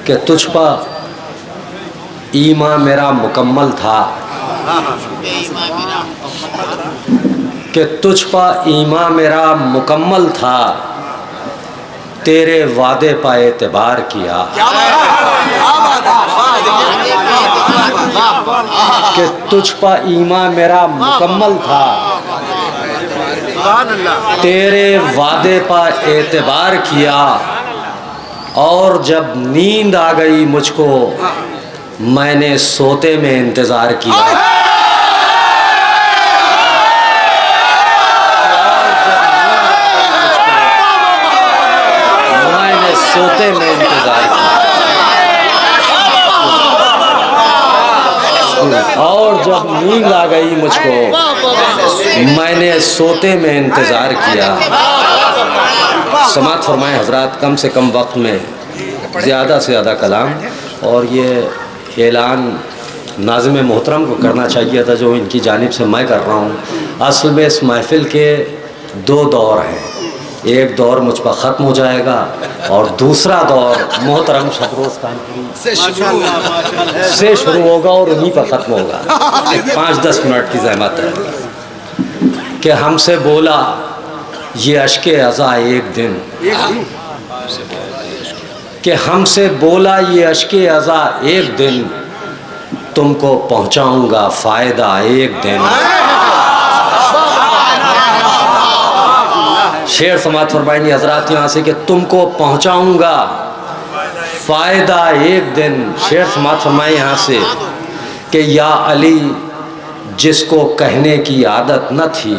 कि तुझ पर ईमान मेरा मुकम्मल था, कि तुझ पर ईमान मेरा मुकम्मल था, तेरे वादे पर एतबार किया। कि तुझ पर ईमान मेरा मुकम्मल था, तेरे वादे पर एतबार किया, और जब नींद आ गई मुझको मैंने सोते में इंतज़ार किया। मैंने सोते में इंतज़ार किया, और जब नींद आ गई मुझको मैंने सोते में इंतज़ार किया। समाअत फरमाएं हज़रात, कम से कम वक्त में ज़्यादा से ज़्यादा कलाम। और ये ऐलान नाज़िम मोहतरम को करना चाहिए था जो इनकी जानिब से मैं कर रहा हूँ। असल में इस महफ़िल के दो दौर हैं, एक दौर मुझ पर ख़त्म हो जाएगा और दूसरा दौर मोहतरम शबरोज़ कानपुरी से शुरू होगा और उन्हीं पर ख़त्म होगा। 5-10 मिनट की ज़हमत है कि हमसे बोला ये अश्के अज़ा एक दिन, कि हमसे बोला ये अश्के अज़ा एक दिन, तुमको पहुंचाऊंगा फ़ायदा एक दिन। शेर समाअत फरमाएंगे हज़रात यहाँ से कि तुमको पहुंचाऊंगा फ़ायदा एक दिन। शेर समाअत फरमाए यहाँ से कि या अली जिसको कहने की आदत न थी,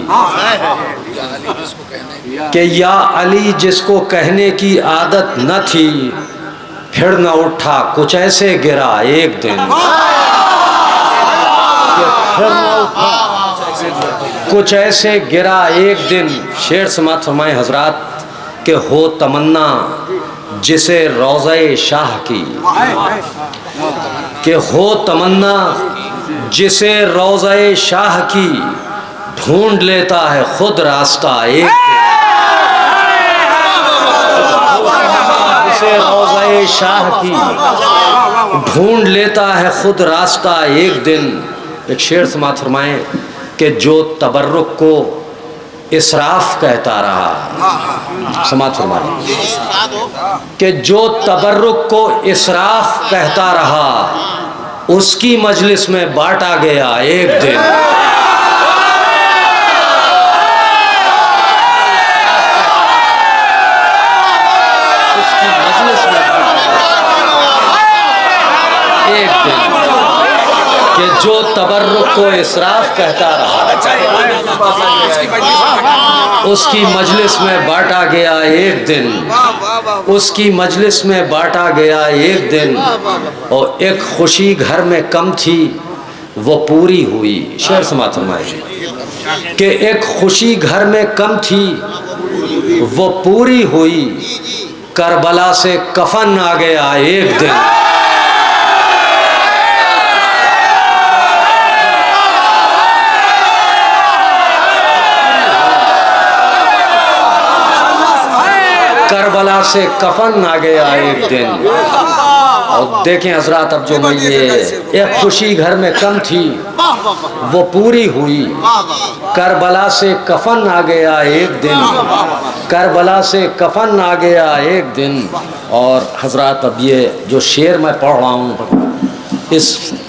कि या अली जिसको कहने की आदत न थी, फिर न उठा कुछ ऐसे गिरा एक दिन। फिर न उठा कुछ ऐसे गिरा एक दिन। शेर समाअत फरमाए हज़रात कि हो तमन्ना जिसे रोज़े शाह की, कि हो तमन्ना जिसे रोज़े शाह की, ढूंढ लेता है खुद रास्ता एक दिन। जिसे रोज़े शाह की ढूंढ लेता है खुद रास्ता एक दिन। एक शेर समाअत फरमाएं कि जो तबर्रुक को इसराफ कहता रहा, समाअत फरमाएं कि जो तबर्रुक को इसराफ कहता रहा, उसकी मजलिस में बांटा गया एक दिन। उसकी मजलिस में एक दिन कि जो तबर्रुक को इसराफ कहता रहा, उसकी मजलिस में बांटा गया एक दिन। उसकी मजलिस में बांटा गया एक दिन। और एक खुशी घर में कम थी वो पूरी हुई। शेर समाअत फरमाए कि एक खुशी घर में कम थी वो पूरी हुई, करबला से कफन आ गया एक दिन। करबला से कफन आ गया एक दिन। और देखें हजरात, अब जो मैं ये एक खुशी घर में कम थी वो पूरी हुई, करबला से कफन आ गया एक दिन, करबला से कफन आ गया एक दिन। और हजरात, अब ये जो शेर मैं पढ़ रहा हूँ इस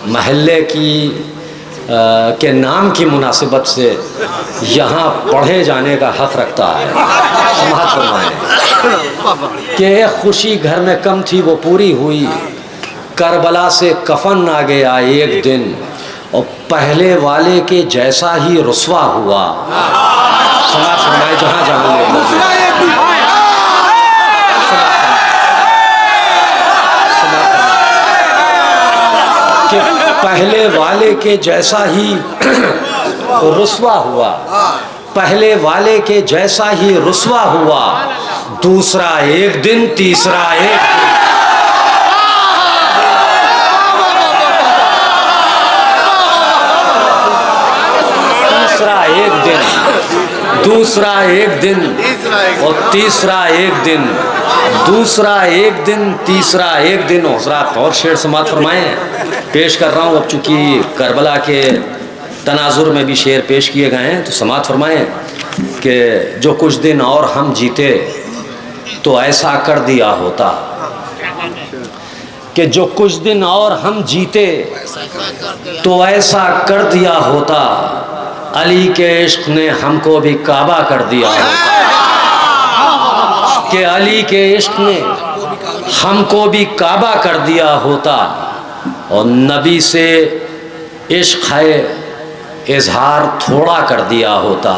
महल्ले की के नाम की मुनासिबत से यहाँ पढ़े जाने का हक़ रखता है। समाअत फरमाएं कि एक खुशी घर में कम थी वो पूरी हुई, करबला से कफन आ गया एक दिन, और पहले वाले के जैसा ही रुस्वा हुआ। समाअत फरमाएं जहाँ जहाँ कि पहले वाले के जैसा ही रुस्वा हुआ, पहले वाले के जैसा ही रुस्वा हुआ, दूसरा एक दिन, तीसरा एक दिन। तीसरा एक दिन, दूसरा एक दिन और तीसरा एक दिन। दूसरा एक दिन, तीसरा एक दिन। हज़रात और शेर समात फरमाएँ। पेश कर रहा हूँ, अब चूँकि करबला के तनाजुर में भी शेर पेश किए गए हैं, तो समात फरमाएँ कि जो कुछ दिन और हम जीते तो ऐसा कर दिया होता, कि जो कुछ दिन और हम जीते तो ऐसा कर दिया होता, अली के इश्क ने हमको भी काबा कर दिया होता, कि अली के इश्क ने हमको भी काबा कर दिया होता। और नबी से इश्क है इजहार थोड़ा कर दिया होता,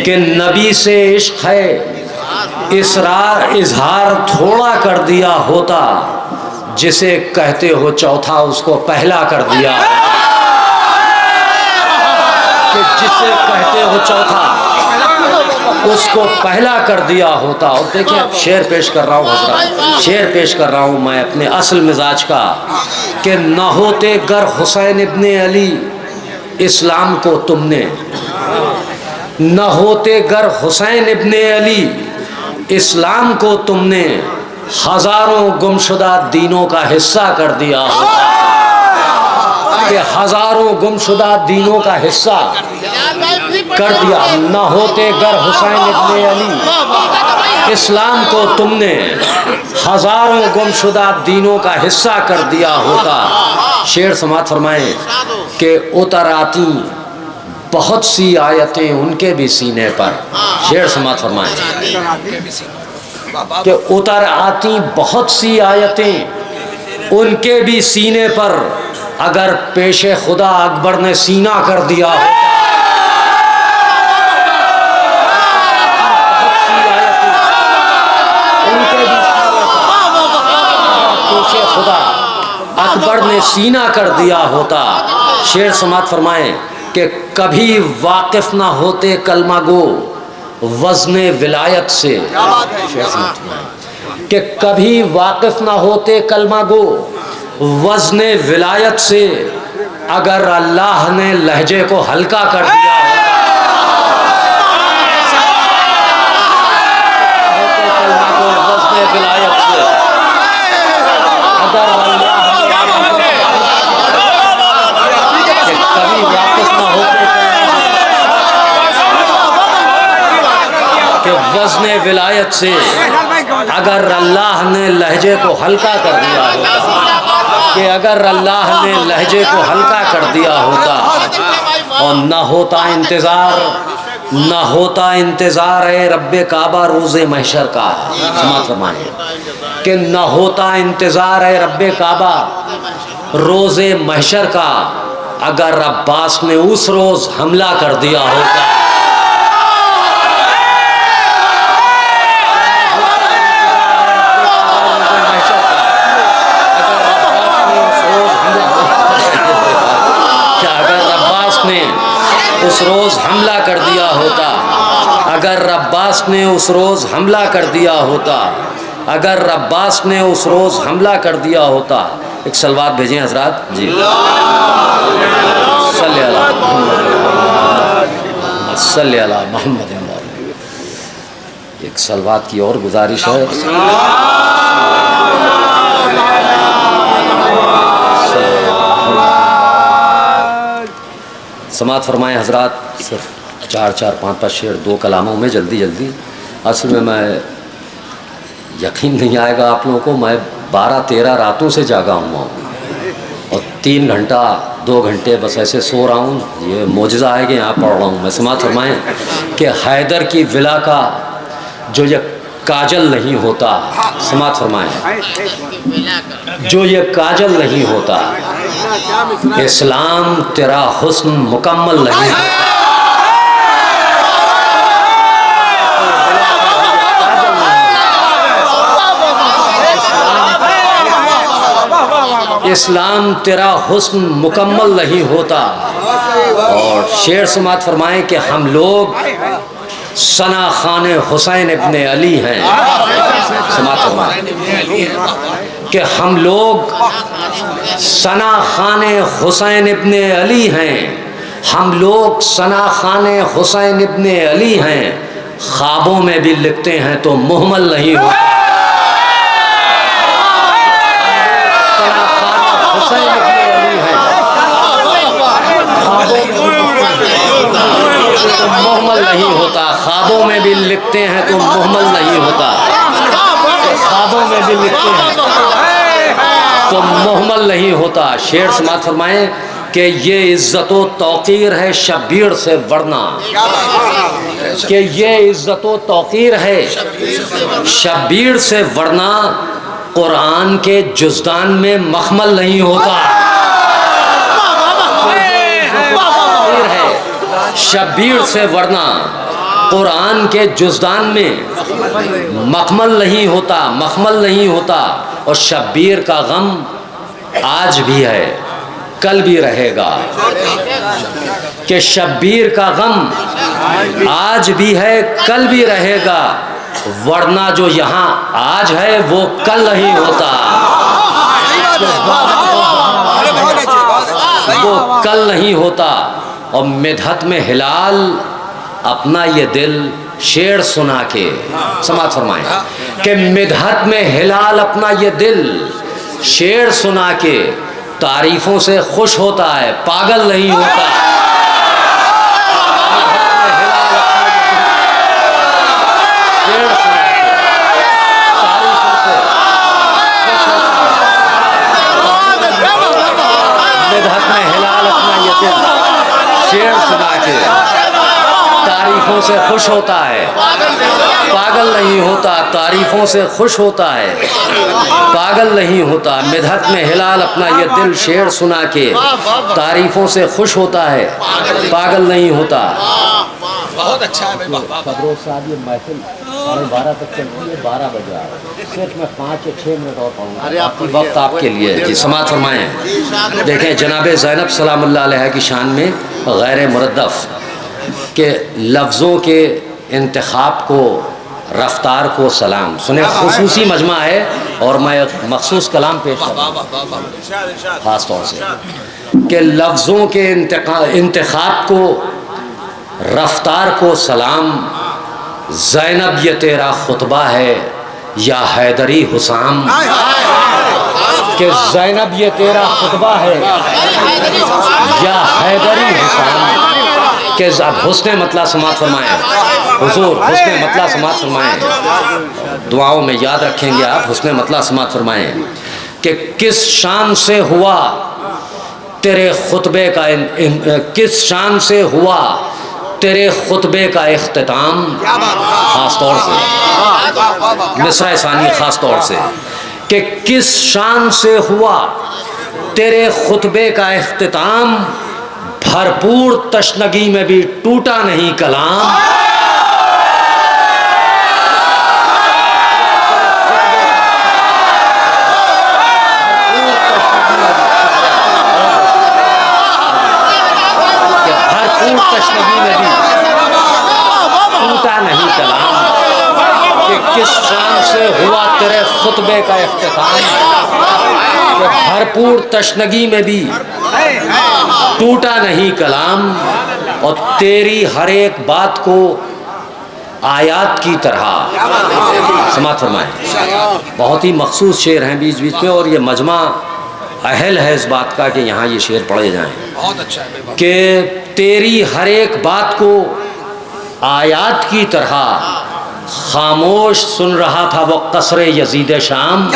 कि नबी से इश्क है इजहार थोड़ा कर दिया होता, जिसे कहते हो चौथा उसको पहला कर दिया, कि जिसे कहते हो चौथा उसको पहला कर दिया होता। और देखिए अब शेर पेश कर रहा हूँ हज़रात, शेर पेश कर रहा हूँ मैं अपने असल मिजाज का, कि न होते गर हुसैन इब्ने अली इस्लाम को तुमने, न होते गर हुसैन इब्ने अली इस्लाम को तुमने हजारों गुमशुदा दीनों का हिस्सा कर दिया होता, कि हजारों गुमशुदा दीनों का हिस्सा कर दिया। न होते गर हुसैन इब्ने अली इस्लाम को तुमने हजारों गुमशुदा दीनों का हिस्सा कर दिया होता। शेर समात फरमाएं कि उतर आती बहुत सी आयतें उनके भी सीने पर। शेर समात फरमाएं कि उतर आती बहुत सी आयतें उनके भी सीने पर, अगर पेशे खुदा अकबर ने सीना कर दिया होता, पेशे खुदा अकबर ने सीना कर दिया होता। शेर समात फरमाएं कि कभी वाकिफ ना होते कलमा गो वज़्ने विलायत से, कि कभी वाकिफ ना होते कलमा गो वज़्ने विलायत से, अगर अल्लाह ने लहजे को हल्का कर दिया होता, कलमा गो वज़्ने विलायत से, अगर अल्लाह कभी वाकिफ ना होते कि वज़्ने विलायत से, अगर अल्लाह ने लहजे को हल्का कर दिया होता, कि अगर अल्लाह ने लहजे को हल्का कर दिया होता, और न होता इंतज़ार, न होता इंतज़ार है रब्बे काबा रोज़े महशर का। समात फरमाएं कि न होता इंतज़ार है रब्बे काबा रोज़े महशर का, अगर अब्बास ने उस रोज़ हमला कर दिया होता, उस रोज़ हमला कर दिया होता, अगर अब्बास ने उस रोज़ हमला कर दिया होता, अगर अब्बास ने उस रोज़ हमला कर दिया होता। एक सलवात भेजें हज़रात जी। सल्ले अला मोहम्मद। एक सलवात की और गुजारिश है। समात फरमाएँ हज़रात, सिर्फ 4-4-5-5 शेर दो कलामों में, जल्दी जल्दी। असल में मैं यकीन नहीं आएगा आप लोगों को, मैं 12-13 रातों से जागा हुआ हूँ और 3 घंटा 2 घंटे बस ऐसे सो रहा हूँ। ये मोजज़ा है कि यहाँ पढ़ रहा हूँ मैं। समात फरमाएँ कि हैदर की विला का जो ये काजल नहीं होता, समात फरमाएँ जो ये काजल नहीं होता, इस्लाम तेरा हुस्न मुकम्मल नहीं होता। इस्लाम तेरा हुस्न मुकम्मल नहीं होता। और शेर समात फरमाएं कि हम लोग सना खान हुसैन इब्ने अली हैं। समात फरमाएं कि हम लोग सना खान हुसैन इब्ने अली हैं, हम लोग सना खान हुसैन इब्ने अली हैं। ख्वाबों में भी लिखते हैं तो मुहम्मल नहीं होता। हुसैन इब्ने अली है, तो मुहम्मल नहीं होता। ख्वाबों में भी लिखते हैं तो मुहम्मल नहीं होता। ख्वाबों में भी लिखते हैं तो मुहम्मल नहीं होता। शेर समात फरमाएं कि ये इज़्ज़त व तौक़ीर है शब्बीर से वरना, कि ये इज़्ज़त व तौक़ीर है शब्बीर से वरना कुरान के जुज़दान में मखमल नहीं होता। है शब्बीर से वरना कुरान के जुज़दान में मखमल नहीं होता, मखमल नहीं होता। और शब्बीर का गम आज भी है, कल भी रहेगा। कि शब्बीर का गम आज भी है, कल भी रहेगा। वरना जो यहाँ आज है वो कल नहीं होता, वो कल नहीं होता। और मिधत में हिलाल अपना ये दिल शेर सुना के समात फरमाएं कि मिधत में हिलाल अपना ये दिल शेर सुना के तारीफों से खुश होता है, पागल नहीं होता। मिधत में हिलाल अपना ये दिल शेर सुना के तारीफों से खुश होता है, पागल नहीं होता। तारीफों से खुश होता है, पागल नहीं होता। मिधत में हिलाल अपना ये दिल शेर सुना के तारीफों से खुश होता है, पागल नहीं होता। बहुत अच्छा है भाई। खबरों साहब ये महफिल 12:30 तक चलती है, 12 बजे सिर्फ मैं 5 या 6 मिनट और पाऊँगा। वक्त आपके लिए जी समात फरमाएँ। देखें जनाब ज़ैनब सलामुल्लाह अलैहा की शान में गैर मुरद्दफ़ के लफ्ज़ों के इंतखाब को, रफ्तार को सलाम सुने। खुसूसी मजमा है और मैं मखसूस कलाम पेश करूँ ख़ास तौर से कि लफ्ज़ों के इंतखाब को, रफ्तार को सलाम। ज़ैनब ये तेरा खुतबा है या हैदरी हुसाम, कि ज़ैनब ये तेरा खुतबा है या हैदरी हुसाम। कि अब हुस्ने मतला समात फरमाएँ हुजूर, हुस्ने मतला समात फरमाएँ। दुआओं में याद रखेंगे आप, हुस्ने मतला समात फरमाएँ कि किस शान से हुआ तेरे खुतबे का, किस शान से हुआ तेरे खुतबे का इख्तिताम। ख़ास तौर से मिसरा सानी ख़ास तौर से कि किस शान से हुआ तेरे खुतबे का इख्तिताम। भरपूर तशनगी में भी टूटा नहीं कलाम। भरपूर तशनगी में भी टूटा नहीं कलाम। कि किस शान से हुआ तेरे खुतबे का इख्तिताम। भरपूर तशनगी में भी टूटा नहीं कलाम। और तेरी हर एक बात को आयात की तरह समात फरमाएं। बहुत ही मखसूस शेर हैं बीच बीच में, और ये मजमा अहल है इस बात का कि यहाँ ये शेर पढ़े जाएं। बहुत अच्छा है कि तेरी हर एक बात को आयात की तरह खामोश सुन रहा था वो कसरे यजीद शाम।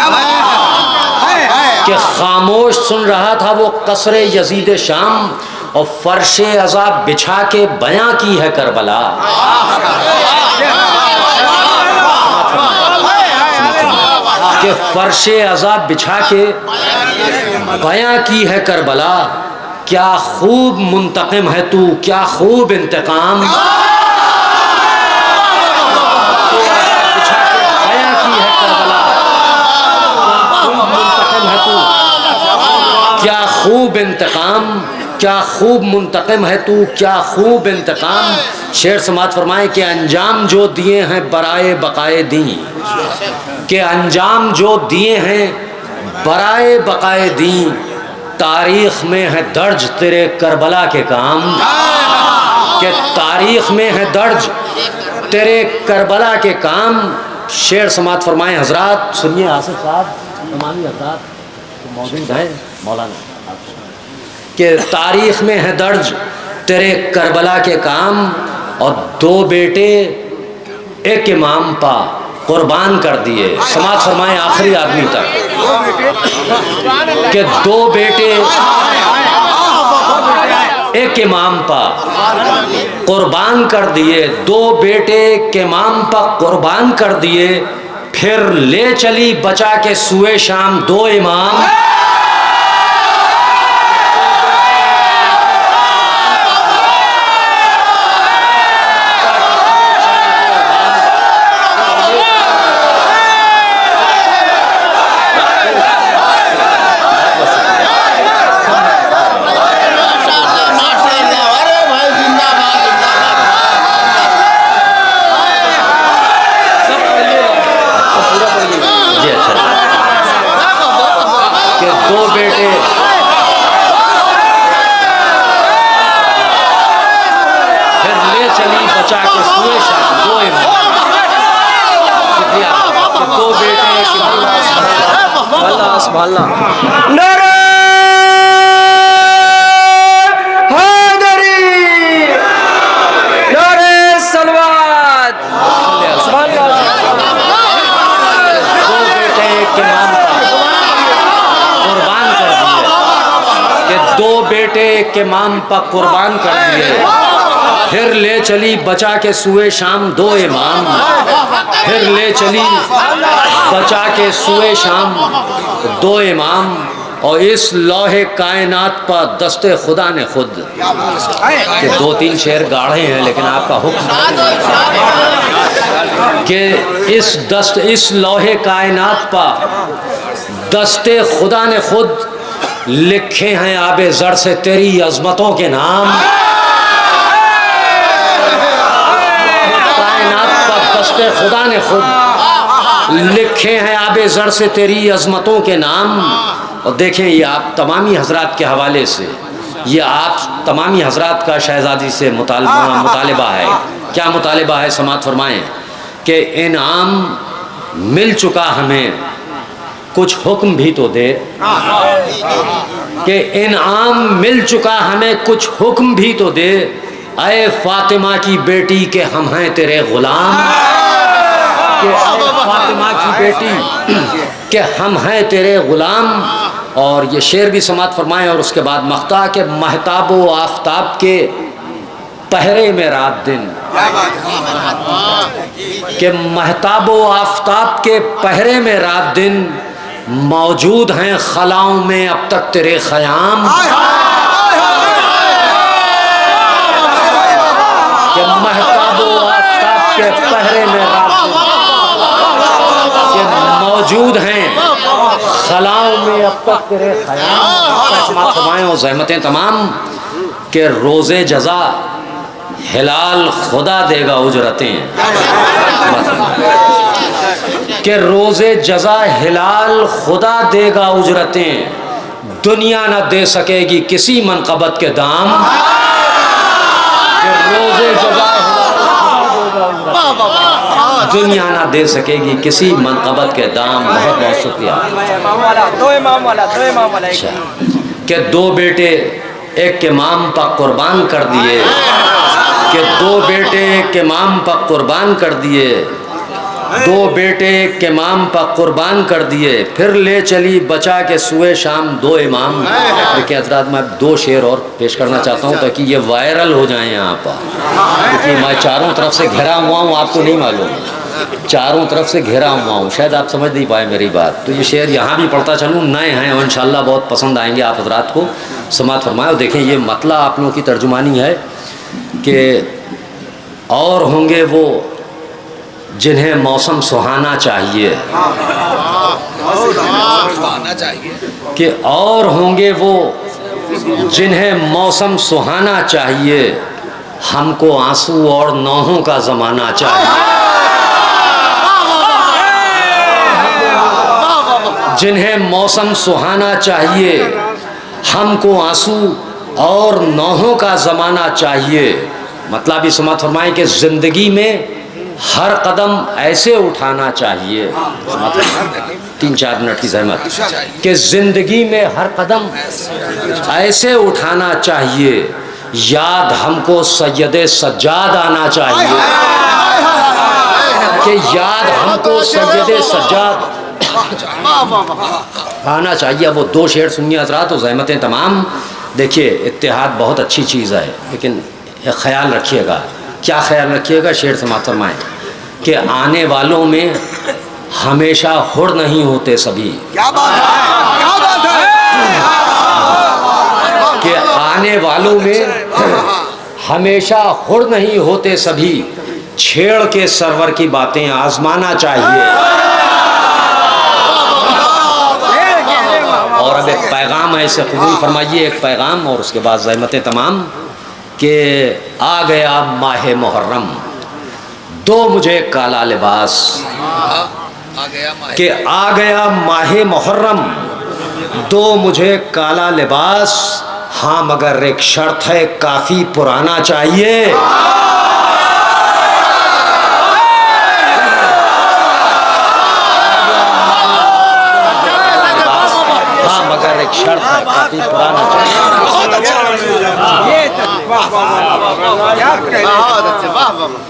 कि खामोश सुन रहा था वो कसरे यजीद शाम और फर्शे अज़ाब बिछा के बयां की है करबला। कि फर्शे अज़ाब बिछा के बयां की है करबला। क्या खूब मुंतकिम है तू, क्या खूब इंतकाम। क्या खूब इंतकाम, क्या खूब मुंतकिम है तू, क्या खूब इंतकाम। शेर समात फरमाए कि अंजाम जो दिए हैं बराए बकाए दी। कि अंजाम जो दिए हैं बराए बकाए दी। तारीख़ में है दर्ज तेरे करबला के काम। कि तारीख़ में है दर्ज तेरे करबला के काम, शेर समात फरमाए हजरात, सुनिए आसिफ साहब तमामी हजरात तो मौजूद हैं मौलाना, कि तारीख में है दर्ज तेरे करबला के काम, और 2 बेटे एक इमाम पा कुर्बान कर दिए। समात फरमाए आखिरी आदमी तक कि 2 बेटे एक इमाम पा कुर्बान कर दिए, 2 बेटे के इमाम पा कुर्बान कर दिए, फिर ले चली बचा के सुए शाम 2 इमाम। नारे हैदरी, नारे सलवात। 2 बेटे के नाम पर कुर्बान कर दिए, कि 2 बेटे के नाम पर कुर्बान कर दिए, फिर ले चली बचा के सुए शाम 2 इमाम, फिर ले चली बचा के सुए शाम 2 इमाम, और इस लौहे कायनात पर दस्ते खुदा ने खुद, कि 2-3 शेर गाढ़े हैं लेकिन आपका हुक्म कि इस लौहे कायनात पर दस्ते खुदा ने खुद लिखे हैं आबे जर से तेरी अजमतों के नाम। कायनात पर दस्ते खुदा ने खुद लिखे हैं आबे जर से तेरी अजमतों के नाम। और देखें, ये आप तमामी हजरात के हवाले से, ये आप तमामी हजरात का शहजादी से मुतालिबा है। क्या मुतालिबा है? समात फरमाएँ कि इनाम मिल चुका हमें, कुछ हुक्म भी तो दे। कि इनाम मिल चुका हमें, कुछ हुक्म भी तो दे। ऐ फातिमा की बेटी के हम हैं तेरे गुलाम। कि ऐ फातिमा की बेटी के हम हैं तेरे गुलाम। और ये शेर भी समात फरमाएं। और उसके बाद मख्ता के महताब व आफताब के पहरे में रात दिन, के महताब व आफताब के पहरे में रात दिन, मौजूद हैं खलाओं में अब तक तेरे ख़याम। के महताब व आफताब के पहरे में रात दिन, के मौजूद हैं खलाओं में अब तक तेरे ख़याम। फरमाएं और ज़हमतें तमाम के रोज़े जज़ा हिलाल खुदा देगा उजरतें। के रोज़े जज़ा हिलाल खुदा देगा उजरतें, दुनिया न दे सकेगी किसी मनक़बत के दाम। के रोज़े जज़ा दुनिया ना दे सकेगी किसी मनक़बत के दाम। बहुत बहुत शुक्रिया। अच्छा, के 2 बेटे एक के माम पर कुर्बान कर दिए, कि 2 बेटे के माम पर कुर्बान कर दिए, 2 बेटे के माम पर कुर्बान कर दिए, फिर ले चली बचा के सुए शाम 2 इमाम। देखिए हज़रात, मैं 2 शेर और पेश करना चाहता हूँ ताकि ये वायरल हो जाए यहाँ पर, क्योंकि मैं चारों तरफ से घिरा हुआ हूँ, आपको नहीं मालूम, चारों तरफ से घिरा हुआ हूँ, शायद आप समझ नहीं पाए मेरी बात। तो ये शेर यहाँ भी पढ़ता चलूँ, नए हैं और इंशाल्लाह बहुत पसंद आएंगे आप हज़रात को। समात फरमाए। और देखें, ये मतलब आप लोगों की तर्जुमानी है कि और होंगे वो जिन्हें मौसम सुहाना चाहिए, कि और होंगे वो जिन्हें मौसम सुहाना चाहिए, हमको आंसू और नौहों का ज़माना चाहिए। जिन्हें मौसम सुहाना चाहिए, हमको आंसू और नौहों का ज़माना चाहिए। मतलब ये समात फरमाएं कि ज़िंदगी में हर कदम ऐसे उठाना चाहिए, मतलब 3-4 मिनट की जहमत, कि ज़िंदगी में हर कदम ऐसे उठाना चाहिए, याद हमको सैयदे सज्जाद आना चाहिए, कि याद हमको सैयदे सज्जाद आना चाहिए। वो 2 शेर सुनिए हज़रात, तो ज़हमतें तमाम। देखिए इत्तेहाद बहुत अच्छी चीज़ है, लेकिन एक ख़याल रखिएगा। क्या ख्याल रखिएगा? शेर समाप्त फरमाएं कि आने वालों में हमेशा हुर नहीं होते सभी। क्या बात है, क्या बात है। कि आने वालों में हमेशा हुर नहीं होते सभी, छेड़ के सरवर की बातें आजमाना चाहिए। और अब एक पैगाम है, इसे कबूल फरमाइए, एक पैगाम, और उसके बाद ज़हमतें तमाम। कि आ गया माह मुहर्रम, दो मुझे काला लिबास। कि आ गया माह मुहर्रम, दो मुझे काला लिबास। हाँ मगर एक शर्त है, काफ़ी पुराना चाहिए। हाँ मगर एक शर्त है, काफ़ी पुराना चाहिए। बहुत अच्छा।